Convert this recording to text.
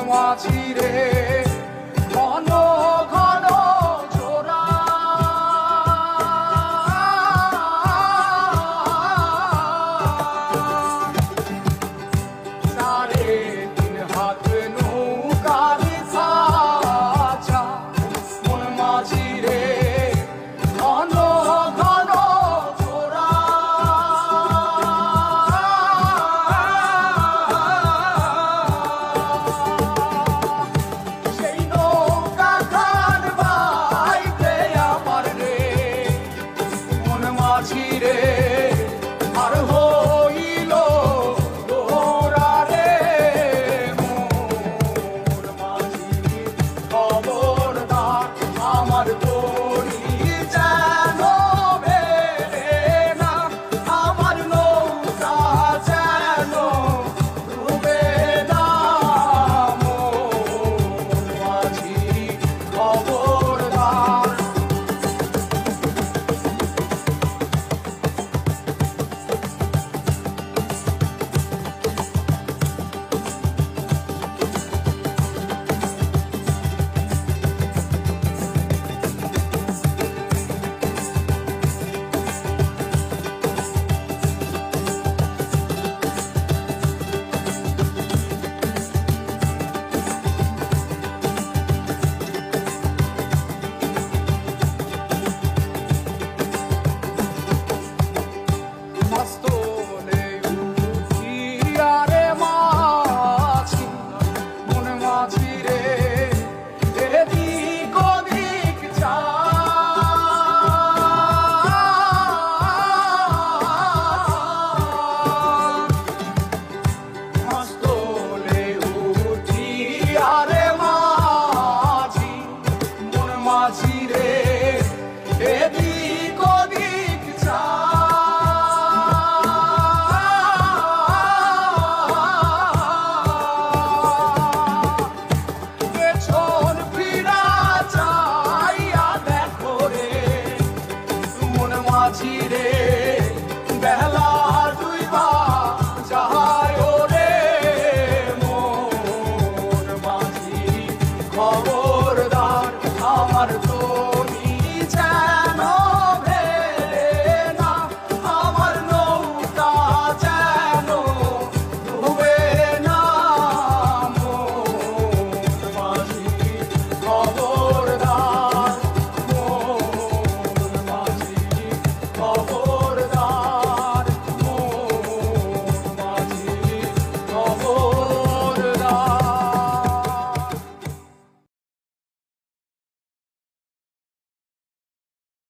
মাঝিরে ঘন ঘন জোড়া সাড়ে তিন হাত নৌকার খাঁচা মন মাঝিরে ঘন ঘন জোড়া মাঝিরে আর হইল তোরা রে মোর মাঝি খবরদার আমার তরি যেন বেড়ে না আমার নৌকা যেন ডুবে না মোর মাঝি খবরদার। মাঝিরে এদিক ওদিক চা পেছন ফিরা চাইয়া দেখো রে মন মাঝিরে বেলা ডুইবা যায় রে মোর মাঝি খবর